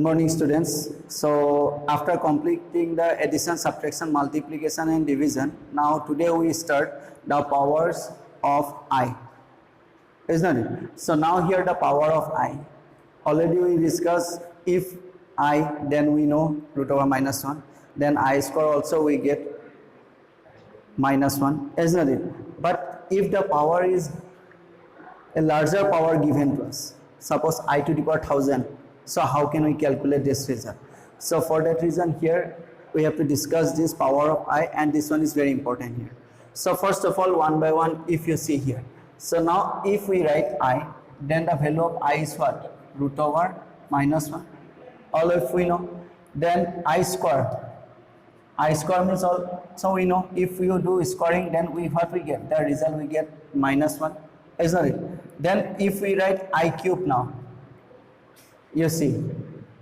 morning, students. So after completing the addition, subtraction, multiplication and division, now today we start the powers of I, isn't it? So now here the power of I. Already we discussed if I, then we know root over minus 1. Then I square also we get minus 1, isn't it? But if the power is a larger power given to us, suppose I to the power 1000, so how can we calculate this result? So for that reason here we have to discuss this power of I, and this one is very important here. So first of all, one by one, if you see here, so now if we write I, then the value of I is what? Root over minus 1. All if we know. Then I square means all, so we know if you do squaring, then what we get? The result we get minus 1, isn't it? Then if we write I cube now, you see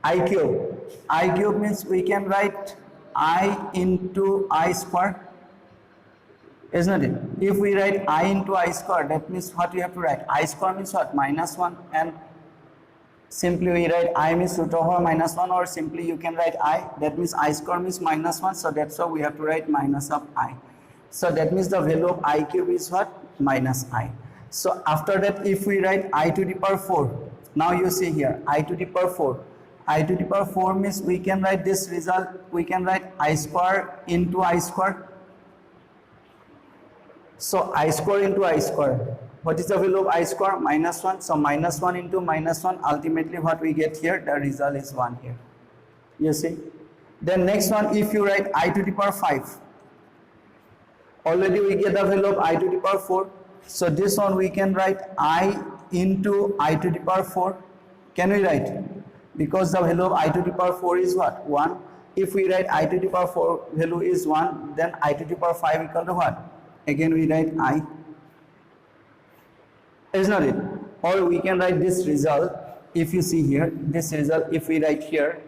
I cube means we can write I into I square, isn't it? If we write I into I square, that means what we have to write? I square means what? Minus 1, and simply we write I means root over minus 1, or simply you can write I, that means I square means minus 1, so that's why we have to write minus of I. So that means the value of I cube is what? Minus I. So after that, if we write I to the power 4, now you see here I to the power 4. I to the power 4 means we can write this result, we can write I square into I square. So I square into I square. What is the value of I square? Minus 1. So minus 1 into minus 1, ultimately what we get here, the result is 1 here. You see. Then next one, if you write I to the power 5, already we get the value of I to the power 4. So this one we can write I into I to the power 4. Can we write? Because the value of I to the power 4 is what? 1. If we write I to the power 4 value is 1, then I to the power 5 equal to what? Again we write I. Isn't it? Or we can write this result, if you see here, this result, if we write here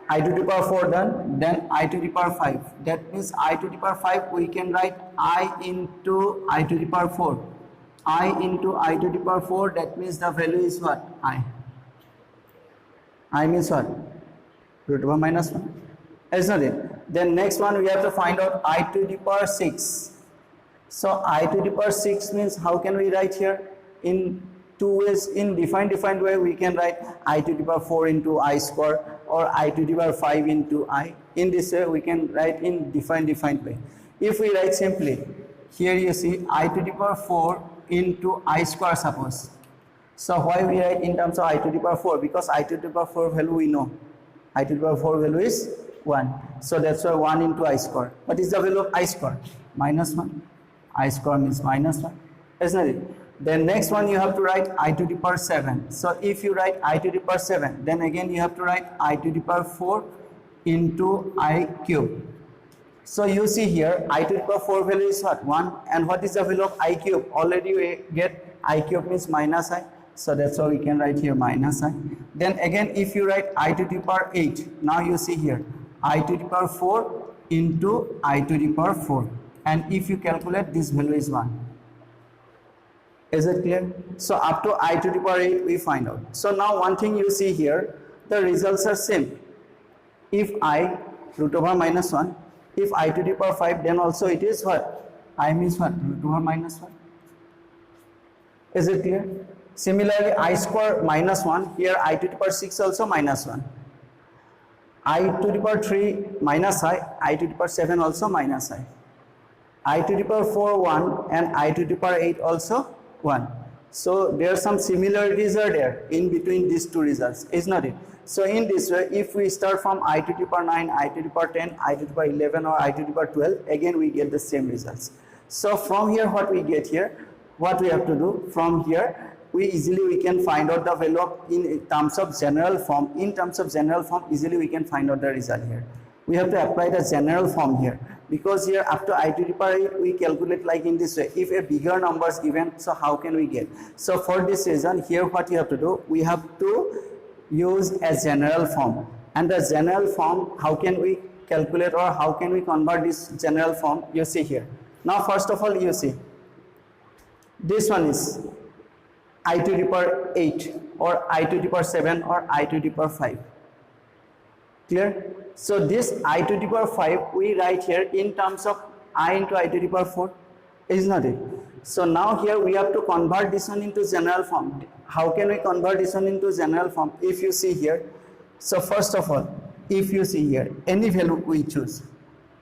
I to the power 4 done, then I to the power 5. That means I to the power 5 we can write I into I to the power 4. I into I to the power 4, that means the value is what? I. I means what? Root over minus 1. Isn't it? Then next one we have to find out I to the power 6. So I to the power 6 means how can we write here? In two ways, in different way we can write I to the power 4 into I square, or I to the power 5 into I. In this way we can write in different way. If we write simply, here you see I to the power 4 into I square suppose. So why we write in terms of I to the power 4? Because I to the power 4 value we know. I to the power 4 value is 1. So that's why 1 into I square. What is the value of I square? Minus 1. I square means minus 1, isn't it? Then next one you have to write I to the power 7. So if you write I to the power 7, then again you have to write I to the power 4 into I cube. So you see here I to the power 4 value is what? 1. And what is the value of I cube? Already we get I cube means minus I. So that's why we can write here minus I. Then again if you write I to the power 8, now you see here I to the power 4 into I to the power 4. And if you calculate, this value is 1. Is it clear? So up to I to the power 8 we find out. So now one thing you see here, the results are same. If I root over minus 1, if I to the power 5, then also it is what? I means what? Root over minus 1. Is it clear? Similarly, I square minus 1, here I to the power 6 also minus 1. I to the power 3 minus I to the power 7 also minus I to the power 4 1, and I to the power 8 also 1. So there are some similarities are there in between these two results, is not it? So in this way, if we start from I to the power 9, I to the power 10, I to the power 11, or I to the power 12, again we get the same results. So from here what we get here, what we have to do from here, we can find out the value of in terms of general form. In terms of general form, easily we can find out the result here. We have to apply the general form here, because here after I to the power 8 we calculate like in this way. If a bigger number is given, so how can we get? So for this reason here what you have to do, we have to use a general form. And the general form, how can we calculate or how can we convert this general form? You see here. Now first of all you see, this one is I to the power 8 or I to the power 7 or I to the power 5. Clear? So this I to the power 5 we write here in terms of I into I to the power 4, is not it? So now here we have to convert this one into general form. How can we convert this one into general form? If you see here, so first of all, if you see here, any value we choose,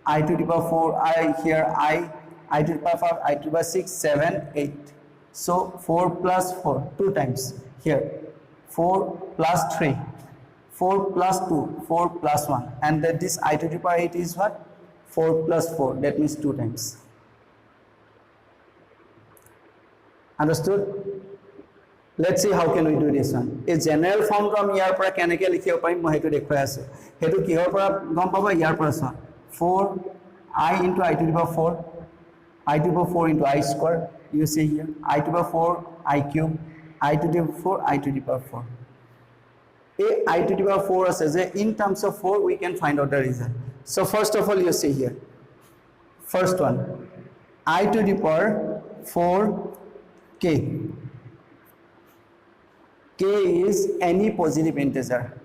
I to the power 4, I here, I to the power 5, I to the power 6, 7, 8. So 4 plus 4, 2 times here, 4 plus 3, 4 plus 2, 4 plus 1, and that this I to the power 8 is what? 4 plus 4, that means 2 times. Understood? Let's see how can we do this one. A general form from here para keneke likhibo parim moi hetu dekhoi asu. Hetu kihor para gom paba here para sa 4 I into I to the power 4, I to the power 4 into I square. You see here I to the power 4 I cube, I to the power 4 I to the power 4. A I to the power 4 says in terms of 4 we can find out the result. So first of all you see here, first one I to the power 4 k. K is any positive integer.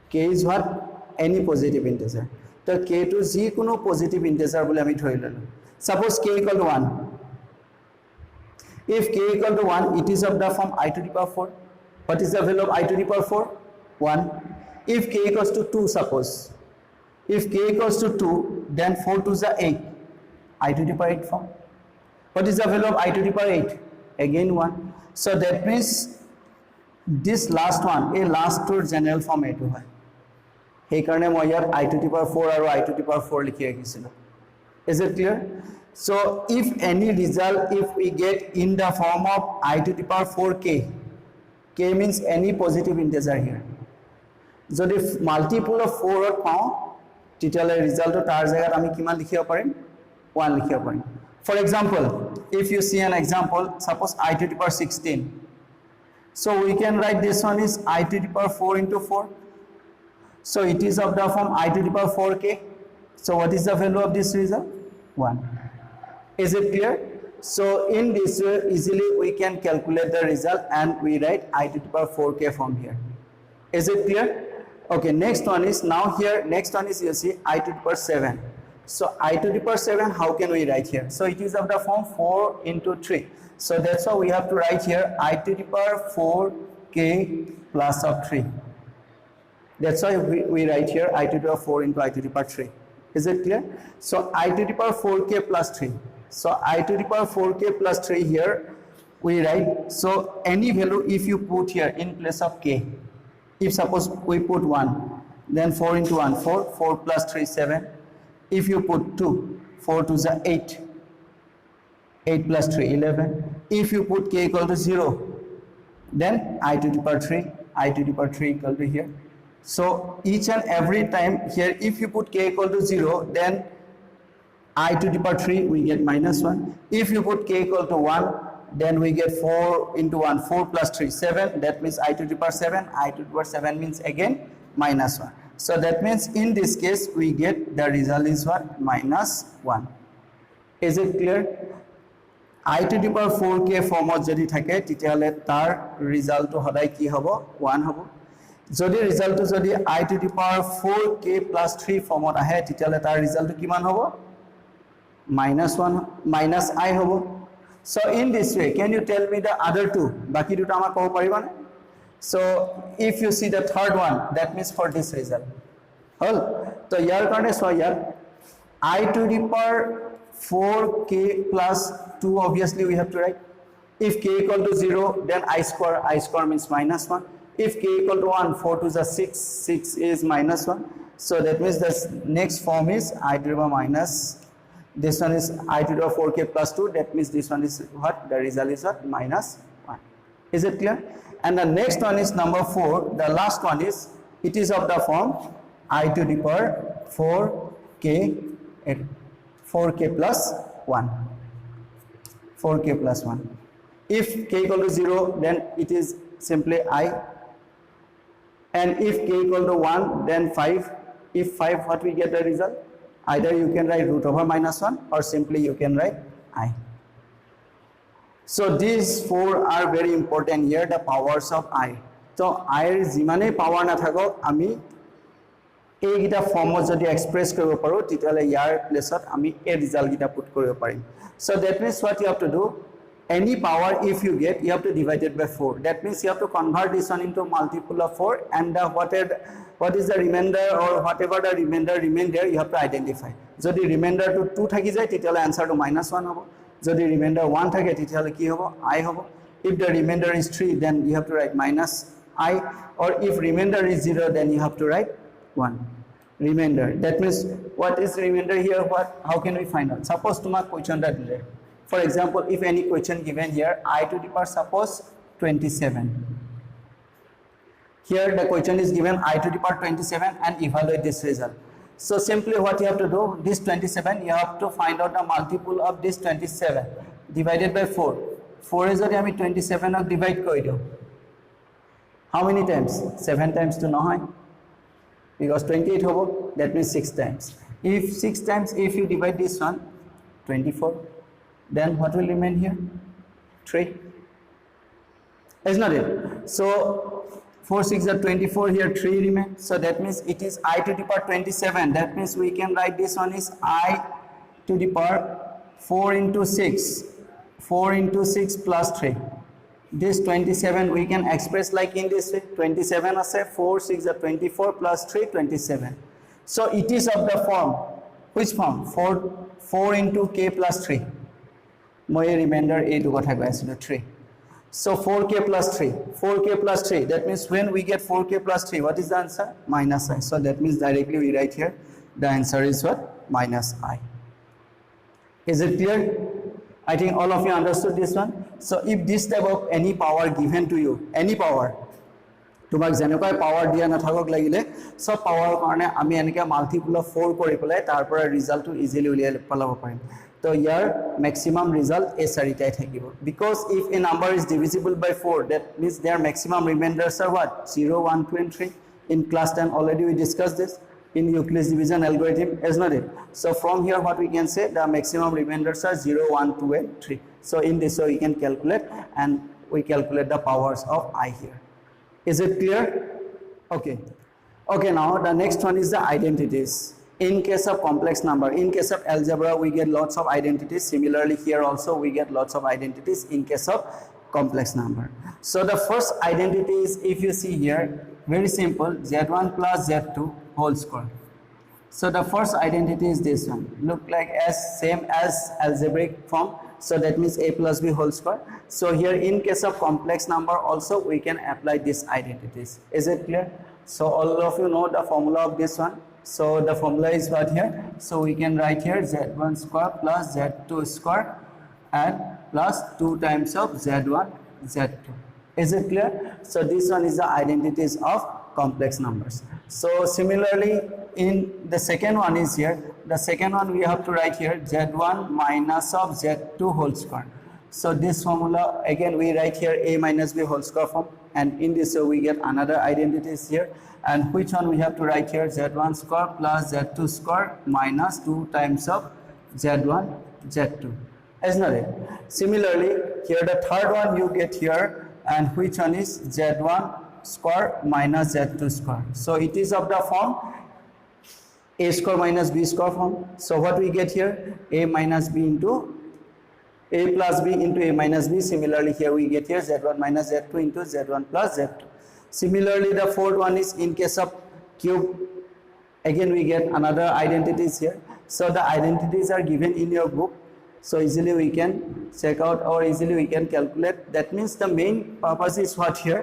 K is what? Any positive integer. So k to z kuno positive integer bole ami thori lolu. Suppose k equal to 1. If k equal to 1, it is of the form I to the power 4. What is the value of I to the power 4? 1. If k equals to 2, suppose. If k equals to 2, then 4 to the 8. I to the power 8 form. What is the value of I to the power 8? Again 1. So that means this last one, a last to general form A2 hai. Hey karne moi yar I to the power 4 aru I to the power 4 likhi rakhisilo. Is it clear? So if any result, if we get in the form of I to the power 4k, k means any positive integer here. So if multiple of 4 or pao, titale result to tar jagat ami kiman likhibo parim? 1 likhibo parim. For example, if you see an example, suppose I to the power 16. So we can write this one is I to the power 4 into 4. So it is of the form I to the power 4k. So what is the value of this result? 1. Is it clear? So in this way easily we can calculate the result and we write I to the power 4k from here. Is it clear? Okay, next one is now here, next one is you see I to the power 7. So I to the power 7, how can we write here? So it is of the form 4 into 3. So that's why we have to write here I to the power 4k plus of 3. That's why we write here I to the power 4 into I to the power 3. Is it clear? So I to the power 4k plus 3. So I to the power 4k plus 3 here we write. So any value if you put here in place of k, if suppose we put 1, then 4 into 1, 4, 4 plus 3, 7. If you put 2, 4 to the 8, 8 plus 3, 11. If you put k equal to 0, then I to the power 3, I to the power 3 equal to here. So each and every time here, if you put k equal to 0, then I to the power 3, we get minus 1. If you put k equal to 1, then we get 4 into 1, 4 plus 3, 7. That means I to the power 7, I to the power 7 means again minus 1. So that means in this case, we get the result is what? Minus 1. Is it clear? I to the power 4k form of jodi thake, titiale tar result to hodai ki hobo? 1 hobo. Jodi result to jodi I to the power 4k plus 3 form of ahe, titiale tar result to kiman hobo? Minus 1, minus I hobo. So in this way, can you tell me the other two? Baki duta amar kobo pariba na? So if you see the third one, that means for this result. Hol. So here karne so here I to the power 4k plus 2 obviously we have to write. If k equal to 0, then I square means minus 1. If k equal to 1, 4 to the 6, 6 is minus 1. So that means the next form is I to the power minus, this one is I to the power 4k plus 2, that means this one is what? The result is what? Minus 1. Is it clear? And the next one is number 4, the last one is, it is of the form I to the power 4k plus 1. 4k plus 1. If k equal to 0, then it is simply I. And if k equal to 1, then 5. If 5, what we get the result? Either you can write root over minus 1 or simply you can write I. So these four are very important here, the powers of I. So I jimane power na thakok ami এই গিটা ফর্মত যদি express কৰিব পাৰো তেতিয়ালে ইয়াৰ প্লেসত আমি এই result গিটা put কৰিব পাৰিম so that means what you have to do any power if you get you have to divide it by 4 that means you have to convert this one into multiple of 4 and what is the remainder or whatever the remainder remain there you have to identify যদি remainder to 2 থাকি যায় তেতিয়ালে answer to -1 হ'ব যদি remainder 1 থাকে তেতিয়ালে কি হ'ব I হ'ব if the remainder is 3 then you have to write -I or if remainder is 0 then you have to write 1 remainder that means what is remainder here how can we find out suppose to my question that for example if any question given here I to the power suppose 27 here the question is given I to the power 27 and evaluate this result so simply what you have to do this 27 you have to find out the multiple of this 27 divided by 4 is jodi ami 27 ok divide kori diu how many times 7 times to নহয় because 28 hobo that means 6 times if 6 times if you divide this one 24 then what will remain here 3 is not it so 4 6 are 24 here 3 remain so that means it is I to the power 27 that means we can write this one is I to the power 4 into 6 plus 3 this 27 we can express like in this way 27 as 4 6 are 24 plus 3 27 so it is of the form which form 4 into k plus 3 moi remainder a to kotha koi asilo 3 so 4k plus 3 that means when we get 4k plus 3 what is the answer -I so that means directly we write here the answer is what -I is it clear I think all of you understood this one so if this type of any power given to you any power তোমাক জেনেকৈ power দিয়া না থাকক লাগিলে সব power কাৰণে আমি এনেকা multiple of 4 কৰি পেলাই তাৰ পৰা ৰিজাল্টটো ইজিলি উলিয়াই পালাব পাৰিম তো ইয়াৰ ম্যাক্সিমাম ৰিজাল্ট এই চাৰিটাই থাকিব because if a number is divisible by 4 that means their maximum remainders are what 0 1 2 and 3 in class 10 already we discussed this in Euclid's division algorithm is not it so from here what we can say the maximum remainders are 0 1 2 and 3 so in this way we can calculate and we calculate the powers of I here is it clear okay now the next one is the identities in case of complex number in case of algebra we get lots of identities similarly here also we get lots of identities in case of complex number so the first identity is if you see here very simple z1 plus z2 whole square so the first identity is this one look like as same as algebraic form so that means a plus b whole square so here in case of complex number also we can apply these identities is it clear so all of you know the formula of this one so the formula is what here so we can write here z1 square plus z2 square and plus 2 times of z1 z2 is it clear so this one is the identities of complex numbers so similarly in the second one is here the second one we have to write here z1 minus of z2 whole square so this formula again we write here a minus b whole square form and in this so we get another identities here and which one we have to write here z1 square plus z2 square minus 2 times of z1 z2 isn't it similarly here the third one you get here and which one is z1 square minus z2 square so it is of the form a square minus b square form so what we get here a minus b into a plus b into a minus b similarly here we get here z1 minus z2 into z1 plus z2 similarly the fourth one is in case of cube again we get another identities here so the identities are given in your book so easily we can check out or easily we can calculate that means the main purpose is what here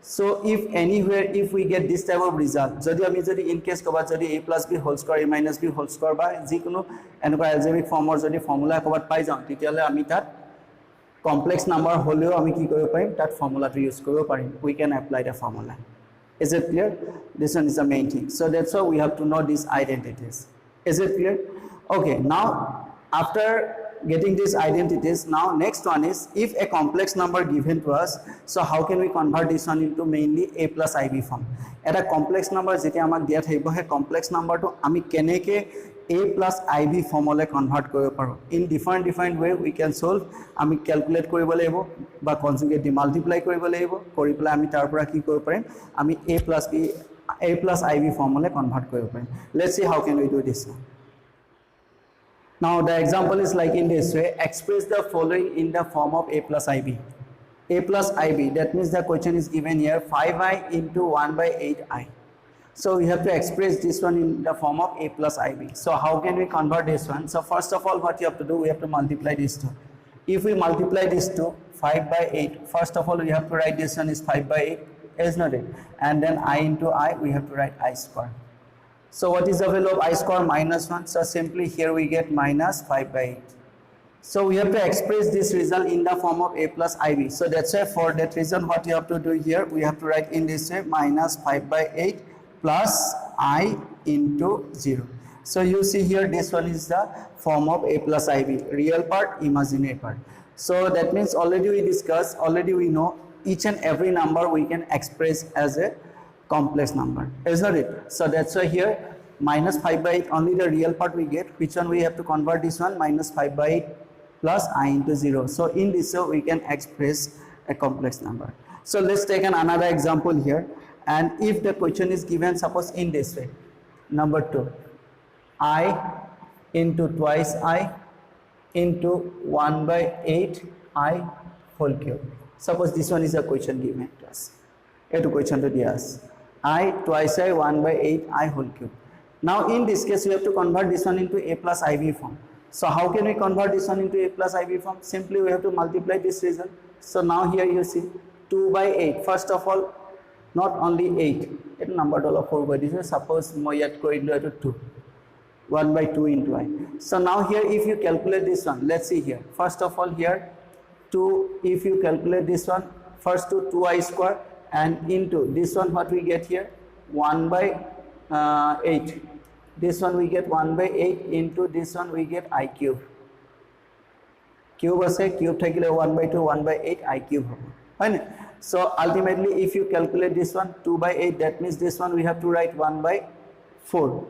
so if anywhere if we get this type of result jodi ami jodi in case kobat jodi a plus b whole square a minus b whole square ba jikono enka algebraic form or jodi formula kobat pai jao titiale ami tat complex number holeo ami ki koribo parim tat formula to use koribo parim we can apply the formula is it clear this one is the main thing so that's why we have to know these identities is it clear okay now after getting these identities. Now next one is, if a complex number given to us, so how can we convert this one into mainly a plus ib form? Eta complex number jeti amak dia thaibo, he complex number to ami keneke a plus ib form ole convert koribo paro. In different way we can solve. Ami calculate koribo laibo ba conjugate di multiply koribo laibo, kori pela ami tar pora ki koribo parim, ami a plus ib form ole convert koribo parim. Let's see how can we do this one. Now the example is like in this way. Express the following in the form of a plus ib. A plus ib, that means the question is given here 5i into 1 by 8i. So we have to express this one in the form of a plus ib. So how can we convert this one? So first of all, what you have to do, we have to multiply these two. If we multiply these two, 5 by 8, first of all we have to write this one is 5 by 8, is not it? And then I into I, we have to write I square. So what is the value of I square? Minus 1. So simply here we get minus 5 by 8. So we have to express this result in the form of a plus ib. So that's why for that reason what you have to do here, we have to write in this way minus 5 by 8 plus I into 0. So you see here this one is the form of a plus ib, real part, imaginary part. So that means already we discussed, already we know each and every number we can express as a complex number, isn't it? So that's why here minus 5 by 8 only the real part we get. Which one we have to convert? This one, minus 5 by 8 plus I into 0. So in this way we can express a complex number. So let's take another example here. And if the question is given, suppose in this way, number 2, I into twice I into 1 by 8 I whole cube. Suppose this one is a question given to us. A question to us. I twice I 1 by 8 I whole cube. Now in this case we have to convert this one into a plus ib form. So how can we convert this one into a plus ib form? Simply we have to multiply this result. So now here you see 2 by 8. First of all, not only 8, it number dollar 4 by this. Suppose moi yat kori dilu to 2, 1 by 2 into I. So now here if you calculate this one, let's see here. First of all here 2, if you calculate this one, first to 2i square and into this one, what we get here 1 by 8. This one we get 1 by 8 into this one we get I cube. Cube ase cube thakile 1 by 2 1 by 8 I cube hobo, right? So ultimately if you calculate this one 2 by 8, that means this one we have to write 1 by 4,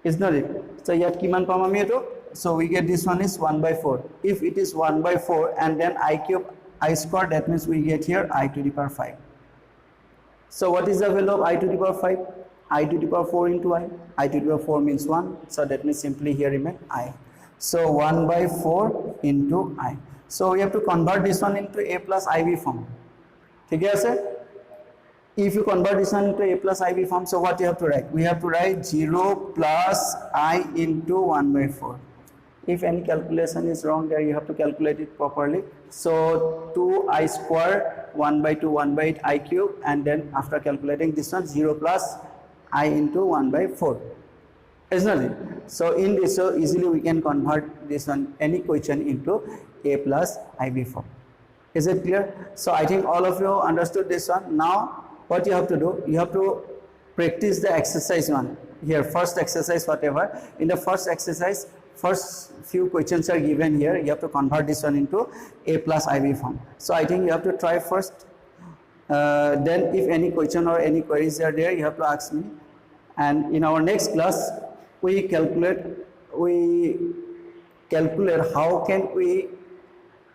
is not it? So yat kiman pam ami eto? So we get this one is 1 by 4. If it is 1 by 4 and then I cube I square, that means we get here I to the power 5. So what is the value of I to the power 5? I to the power 4 into I. I to the power 4 means 1. So that means simply here remain I. So 1 by 4 into I. So we have to convert this one into a plus ib form. Okay, sir? If you convert this one into a plus ib form, so what you have to write? We have to write 0 plus I into 1 by 4. If any calculation is wrong there, you have to calculate it properly. So 2i square 1 by 2 1 by 8 I cube, and then after calculating this one 0 plus I into 1 by 4, isn't it? So in this, so easily we can convert this one, any question, into a plus ib form. Is it clear? So I think all of you understood this one. Now what you have to do, you have to practice the exercise one here. First exercise, whatever in the first exercise, first few questions are given here, you have to convert this one into a plus ib form. So I think you have to try first, then if any question or any queries are there, you have to ask me. And in our next class we calculate how can we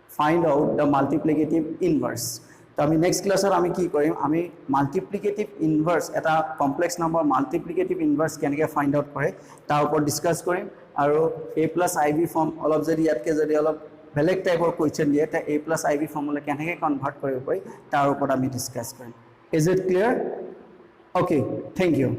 find out the multiplicative inverse. তো আমি next ক্লাসত আমি কি কৰিম, আমি multiplicative ইনভাৰ্স, এটা complex number multiplicative ইনভাৰ্স কেনেকৈ find out কৰে তাৰ ওপৰত ডিছকাছ কৰিম। আৰু এ প্লাছ আই বি ফৰ্ম অলপ যদি ইয়াতকৈ যদি অলপ বেলেগ টাইপৰ কুৱেশ্যন দিয়ে, তে এ প্লাছ আই বি ফৰ্মলৈ কেনেকৈ কনভাৰ্ট কৰিব পাৰি তাৰ ওপৰত আমি ডিছকাছ কৰিম। Is it clear? Okay, thank you.